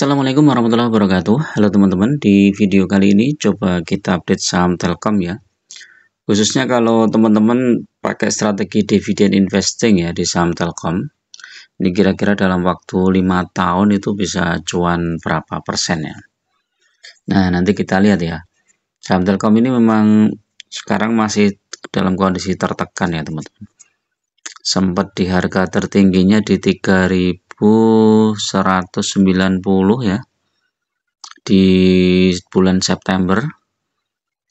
Assalamualaikum warahmatullahi wabarakatuh. Halo teman-teman, di video kali ini coba kita update saham Telkom ya. Khususnya kalau teman-teman pakai strategi dividen investing ya di saham Telkom. Ini kira-kira dalam waktu 5 tahun itu bisa cuan berapa persen ya. Nah, nanti kita lihat ya. Saham Telkom ini memang sekarang masih dalam kondisi tertekan ya teman-teman. Sempat di harga tertingginya di 3.190 ya di bulan September,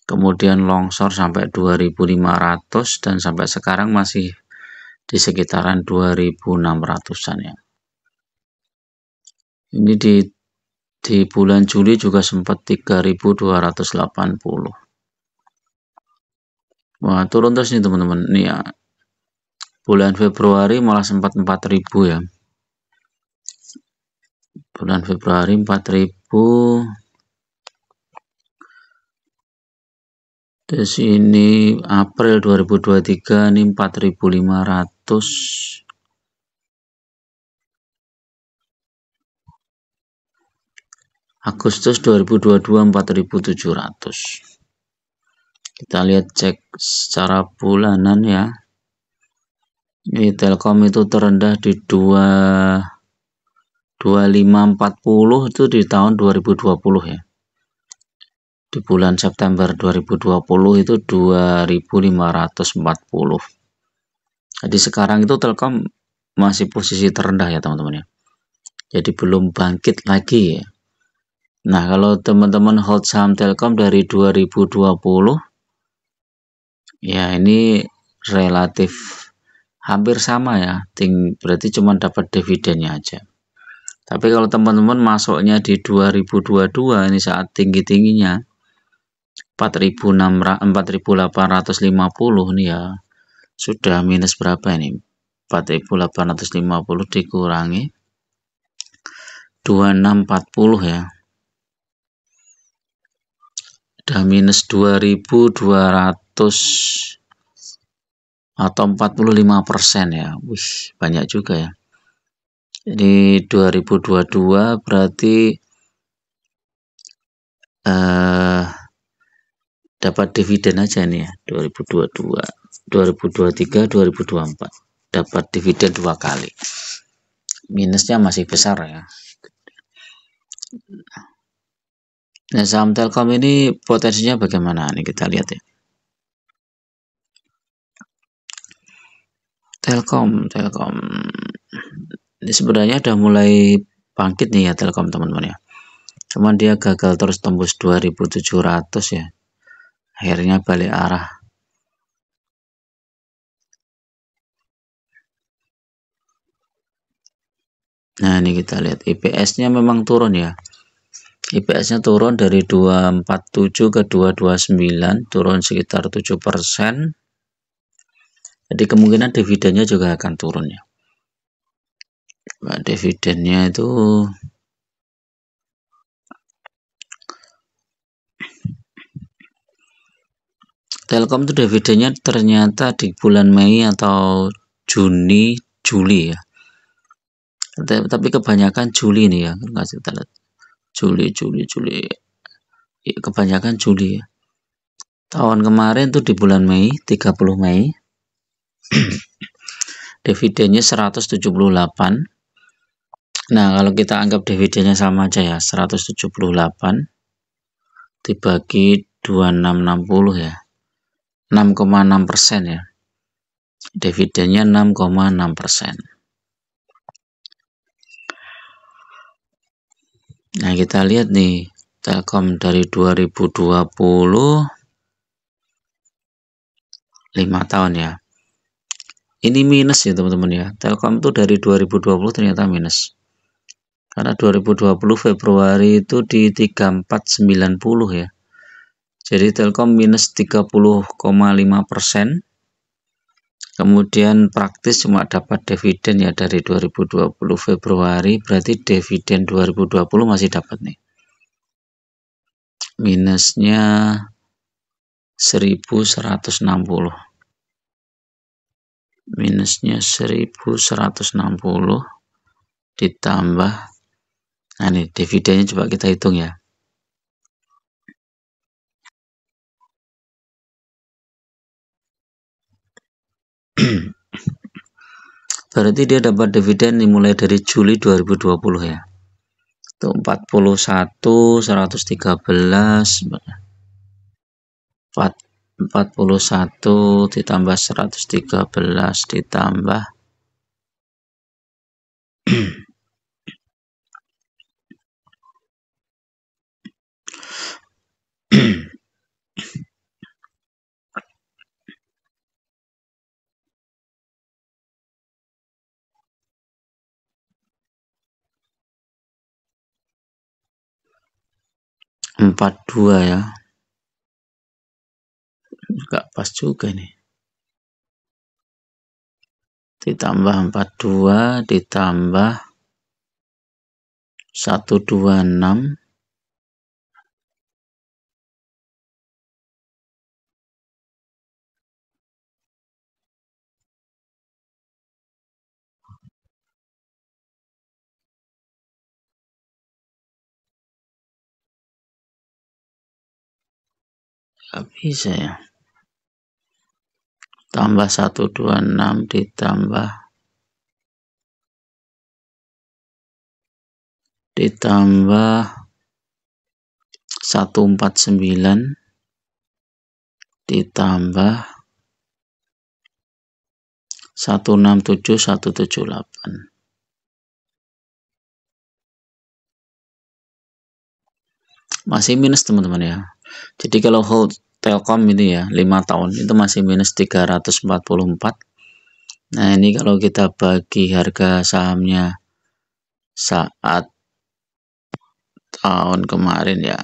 kemudian longsor sampai 2.500 dan sampai sekarang masih di sekitaran 2.600-an ya. Ini di bulan Juli juga sempat 3.280. Wah, turun terus nih teman-teman. Nih ya. Bulan Februari malah sempat 4.000 ya. Bulan Februari 4.000. Di sini April 2023 ini 4.500. Agustus 2022 4.700. Kita lihat cek secara bulanan ya. Ini Telkom itu terendah di 2540 itu di tahun 2020 ya. Di bulan September 2020 itu 2.540. Jadi sekarang itu Telkom masih posisi terendah ya teman-teman ya. Jadi belum bangkit lagi ya. Nah, kalau teman-teman hold saham Telkom dari 2020 ya ini relatif hampir sama ya, berarti cuma dapat dividennya aja. Tapi kalau teman-teman masuknya di 2022 ini saat tinggi-tingginya 4.850 nih ya, sudah minus berapa ini? 4.850 dikurangi 2640 ya, udah minus 2.200 atau 45% ya. Wih, banyak juga ya. Jadi 2022 berarti dapat dividen aja nih ya. 2022, 2023, 2024 dapat dividen 2 kali. Minusnya masih besar ya. Nah, saham Telkom ini potensinya bagaimana nih, kita lihat ya. Telkom ini sebenarnya udah mulai bangkit nih ya Telkom teman-teman ya. Cuman dia gagal terus tembus 2.700 ya. Akhirnya balik arah. Nah, ini kita lihat IPS-nya memang turun ya. IPS-nya turun dari 247 ke 229, turun sekitar 7%. Jadi kemungkinan dividennya juga akan turun ya. Nah, dividennya itu Telkom itu dividennya ternyata di bulan Mei atau Juni, Juli ya. Tapi kebanyakan Juli nih ya, nggak kita lihat. Juli. Ya, kebanyakan Juli ya. Tahun kemarin tuh di bulan Mei, 30 Mei. Dividennya 178. Nah, kalau kita anggap dividennya sama aja ya, 178 dibagi 2660 ya. 6,6% ya. Dividennya 6,6%. Nah, kita lihat nih Telkom dari 2020 5 tahun ya. Ini minus ya teman-teman ya. Telkom itu dari 2020 ternyata minus. Karena 2020 Februari itu di 3490 ya. Jadi Telkom minus 30,5%. Kemudian praktis cuma dapat dividen ya dari 2020 Februari, berarti dividen 2020 masih dapat nih. Minusnya 1160. Minusnya 1160 ditambah Nah, ini dividennya coba kita hitung ya. Berarti dia dapat dividen dimulai dari Juli 2020 ya. Itu 41, 113, 41 ditambah 113 ditambah 42 ya. Enggak pas juga nih. Ditambah 42 ditambah 126 nggak bisa ya. Tambah 126 ditambah 149 ditambah 167 178. Masih minus teman-teman ya. Jadi kalau hold Telkom ini ya 5 tahun itu masih minus 344. Nah, ini kalau kita bagi harga sahamnya saat tahun kemarin ya.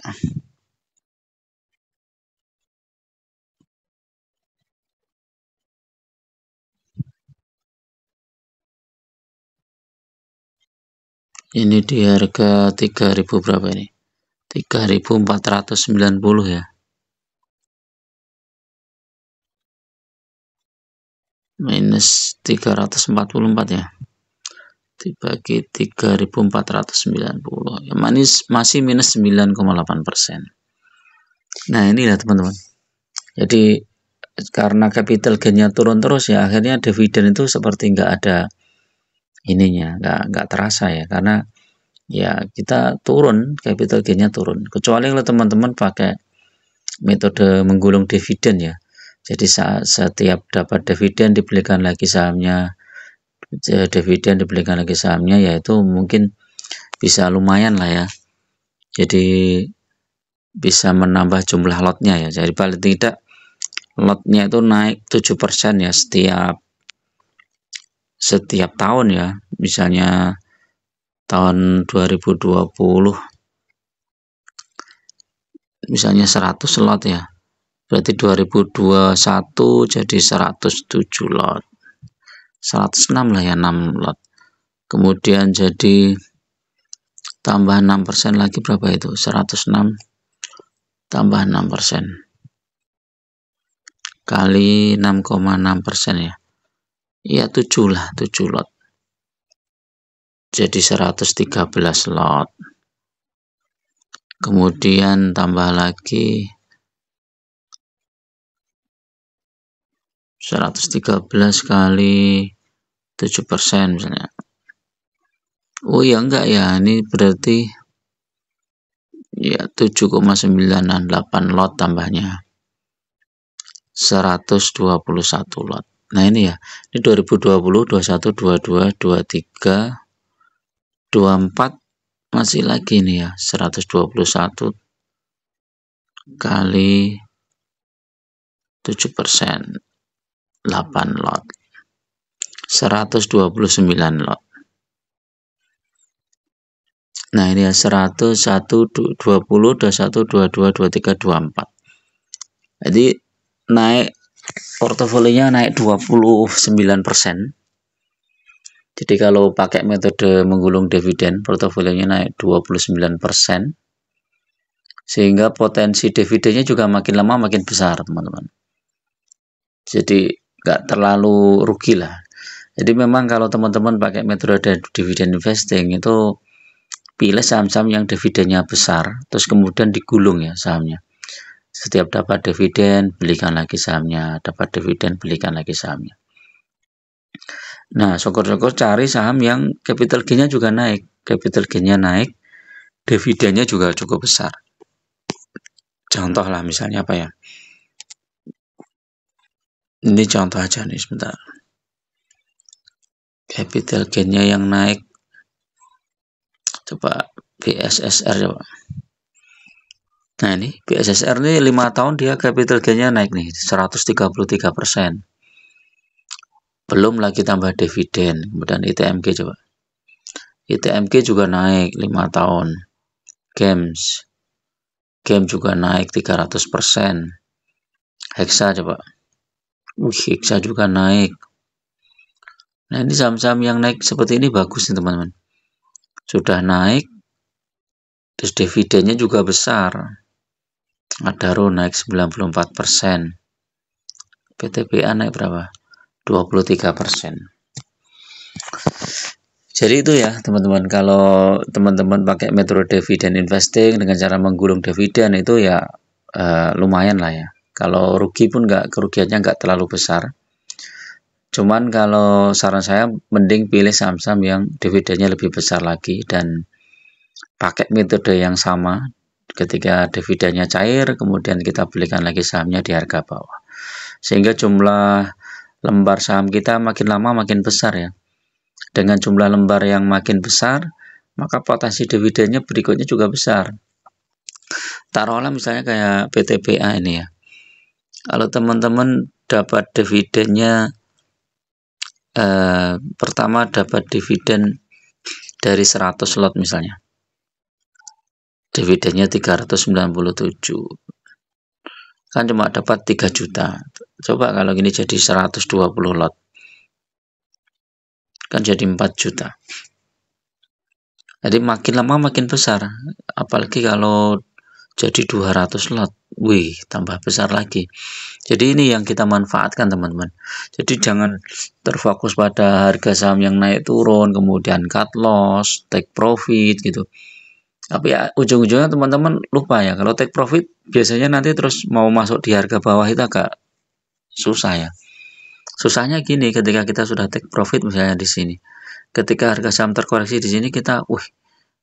Ini di harga 3.000 berapa ini? 3.490 ya. Minus 344 ya. Dibagi 3.490 ya, masih minus 9,8%. Nah, ini ya teman-teman. Jadi karena capital gain-nya turun terus ya, akhirnya dividen itu seperti nggak ada ininya, nggak terasa ya, karena ya kita turun, capital gain-nya turun. Kecuali kalau teman-teman pakai metode menggulung dividen ya. Jadi setiap dapat dividen dibelikan lagi sahamnya, dividen dibelikan lagi sahamnya, yaitu mungkin bisa lumayan lah ya. Jadi bisa menambah jumlah lotnya ya. Jadi paling tidak lotnya itu naik 7% ya setiap tahun ya. Misalnya tahun 2020 misalnya 100 lot ya. Berarti 2021 jadi 107 lot. 106 lah ya, 6 lot. Kemudian jadi tambah 6% lagi berapa itu? 106 tambah 6% kali 6,6% ya. Iya 7 lah, 7 lot. Jadi 113 lot. Kemudian tambah lagi 113 kali 7% misalnya. Oh ya enggak ya, ini berarti ya 7,98 lot tambahnya. 121 lot. Nah, ini ya. Ini 2020, 21, 22, 23, 24 masih lagi nih ya. 121 kali 7%. 8 lot. 129 lot. Nah, ini ya 100, 1, 20, 21, 22, 23, 24. Jadi naik portofolionya naik 29%. Jadi kalau pakai metode menggulung dividen, portofolionya naik 29%. Sehingga potensi dividennya juga makin lama makin besar, teman-teman. Jadi nggak terlalu rugi lah. Jadi memang kalau teman-teman pakai metode dividen investing itu pilih saham-saham yang dividennya besar, terus kemudian digulung ya sahamnya. Setiap dapat dividen, belikan lagi sahamnya, dapat dividen, belikan lagi sahamnya. Nah, syukur-syukur cari saham yang capital gain-nya juga naik, capital gain-nya naik, dividennya juga cukup besar. Contoh lah misalnya apa ya? Ini contoh aja nih sebentar. Capital gain-nya yang naik, coba BSSR coba. Nah ini BSSR ini 5 tahun dia capital gain-nya naik nih 133%. Belum lagi tambah dividen. Kemudian ITMG coba. ITMG juga naik 5 tahun. Game juga naik 300%. Hexa coba. Hexa juga naik. Nah ini saham-saham yang naik seperti ini bagus nih teman-teman. Sudah naik, terus dividennya juga besar. Adaro naik 94%. PTBA naik berapa? 23%. Jadi itu ya teman-teman, kalau teman-teman pakai metode dividen investing dengan cara menggulung dividen itu ya lumayan lah ya. Kalau rugi pun kerugiannya nggak terlalu besar. Cuman kalau saran saya mending pilih saham-saham yang dividennya lebih besar lagi dan pakai metode yang sama. Ketika dividennya cair, kemudian kita belikan lagi sahamnya di harga bawah. Sehingga jumlah lembar saham kita makin lama makin besar ya. Dengan jumlah lembar yang makin besar, maka potensi dividennya berikutnya juga besar. Taruhlah misalnya kayak PTBA ini ya. Kalau teman-teman dapat dividennya, pertama dapat dividen dari 100 lot misalnya. Dividennya 397. Kan cuma dapat 3 juta. Coba kalau gini jadi 120 lot. Kan jadi 4 juta. Jadi makin lama makin besar. Apalagi kalau jadi 200 lot. Wih, tambah besar lagi. Jadi ini yang kita manfaatkan teman-teman. Jadi jangan terfokus pada harga saham yang naik turun, kemudian cut loss, take profit gitu. Tapi ya ujung-ujungnya teman-teman lupa ya, kalau take profit biasanya nanti terus mau masuk di harga bawah itu agak susah ya. Susahnya gini, ketika kita sudah take profit misalnya di sini, ketika harga saham terkoreksi di sini kita,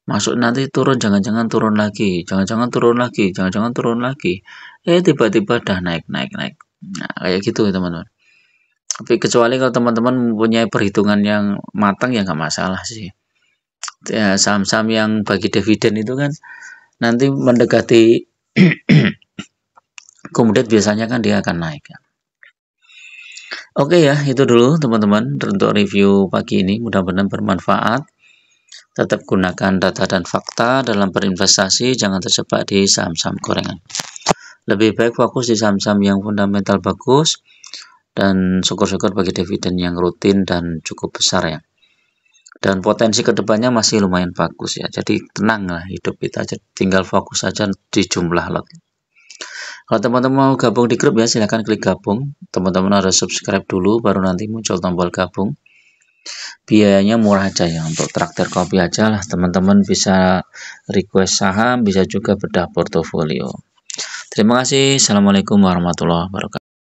masuk nanti turun, jangan-jangan turun lagi, jangan-jangan turun lagi, jangan-jangan turun lagi. Tiba-tiba dah naik. Nah, kayak gitu teman-teman. Tapi kecuali kalau teman-teman mempunyai perhitungan yang matang ya nggak masalah sih. Ya, saham-saham yang bagi dividen itu kan nanti mendekati kemudian biasanya kan dia akan naik ya. Oke ya, itu dulu teman-teman untuk review pagi ini, mudah-mudahan bermanfaat. Tetap gunakan data dan fakta dalam berinvestasi, jangan terjebak di saham-saham gorengan. Lebih baik fokus di saham-saham yang fundamental bagus dan syukur-syukur bagi dividen yang rutin dan cukup besar ya. Dan potensi kedepannya masih lumayan bagus ya. Jadi tenang lah hidup kita, tinggal fokus saja di jumlah lot. Kalau teman-teman mau gabung di grup ya silahkan klik gabung. Teman-teman harus subscribe dulu baru nanti muncul tombol gabung. Biayanya murah aja ya, untuk traktir kopi aja lah. Teman-teman bisa request saham, bisa juga bedah portofolio. Terima kasih. Assalamualaikum warahmatullahi wabarakatuh.